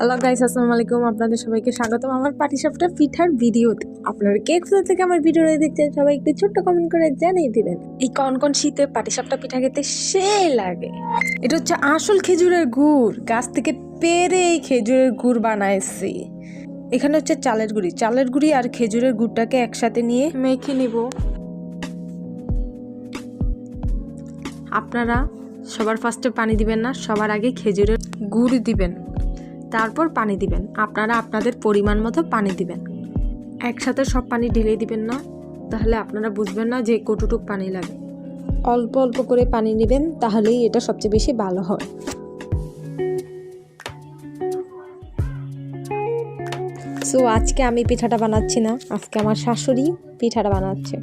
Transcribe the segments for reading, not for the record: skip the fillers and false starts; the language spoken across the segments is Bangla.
হ্যালো গাইস, আসসালামু আলাইকুম। আপনাদের সবাইকে স্বাগতম আমার পাটিসাপটা পিঠার ভিডিওতে। আপনারা কে কোথা থেকে আমার ভিডিওটা দেখছেন সবাই একটু ছোট্ট কমেন্ট করে জানিয়ে দিবেন। এই কনকন শীতে পাটিসাপটা পিঠা খেতে সেই লাগে। এটা হচ্ছে আসল খেজুরের গুড়, গাছ থেকে পেরে এই খেজুরের গুড় বানাইছি। এখানে হচ্ছে চালের গুঁড়ি আর খেজুরের গুড়টাকে একসাথে নিয়ে মেখে নিব। আপনারা সবার ফার্স্টে পানি দিবেন না, সবার আগে খেজুরের গুড় দিবেন, তারপর পানি দিবেন। আপনারা আপনাদের পরিমাণ মতো পানি দিবেন, একসাথে সব পানি ঢেলে দিবেন না, তাহলে আপনারা বুঝবেন না যে কতটুকু পানি লাগে। অল্প অল্প করে পানি নেবেন, তাহলেই এটা সবচেয়ে বেশি ভালো হয়। সো আজকে আমি পিঠাটা বানাচ্ছি না, আজকে আমার শাশুড়ি পিঠাটা বানাচ্ছে।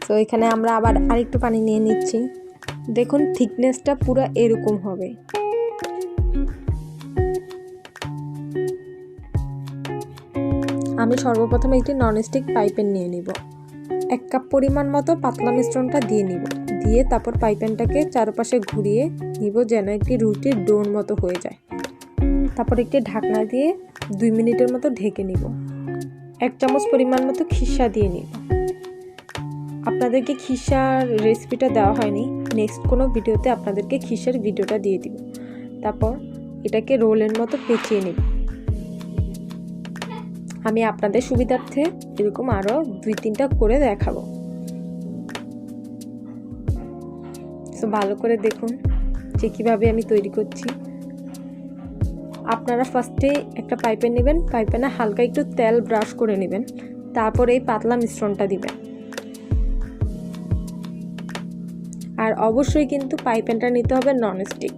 তো এখানে আমরা আবার আরেকটু পানি নিয়ে নিচ্ছি। দেখুন থিকনেসটা পুরো এরকম হবে। আমি সর্বপ্রথম একটি ননস্টিক পাইপ্যান নিয়ে নিব। 1 কাপ পরিমাণ মতো পাতলা মিশ্রণটা দিয়ে নিব। দিয়ে তারপর পাইপ্যানটাকে চারপাশে ঘুরিয়ে নিব যেন একটি রুটির ডোর মতো হয়ে যায়। তারপর একটি ঢাকনা দিয়ে 2 মিনিটের মতো ঢেকে নিব। 1 চামচ পরিমাণ মতো খিসা দিয়ে নিব। আপনাদেরকে খিসার রেসিপিটা দেওয়া হয়নি, নেক্সট কোনো ভিডিওতে আপনাদেরকে খিসার ভিডিওটা দিয়ে দিব। তারপর এটাকে রোলের মতো পেঁচিয়ে নিব। আমি আপনাদের সুবিধার্থে এরকম আরও 2-3টা করে দেখাবো। তো ভালো করে দেখুন যে কীভাবে আমি তৈরি করছি। আপনারা ফার্স্টে একটা পাইপ্যান নেবেন, পাইপ্যানে হালকা একটু তেল ব্রাশ করে নেবেন, তারপর এই পাতলা মিশ্রণটা দিবেন। আর অবশ্যই কিন্তু পাইপ্যানটা নিতে হবে ননস্টিক।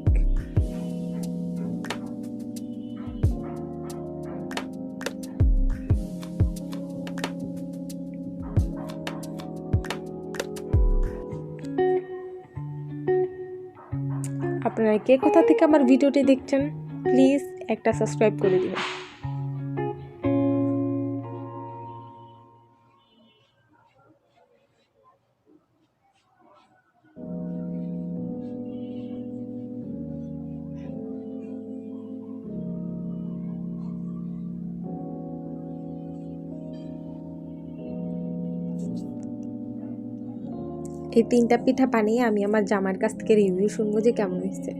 আপনারা কে কোথা থেকে আমার ভিডিওটি দেখছেন প্লিজ একটা সাবস্ক্রাইব করে দিবেন। এই 3টা পিঠা বানিয়ে আমি আমার জামার কাছ থেকে রিভিউ শুনবো যে কেমন হয়েছে।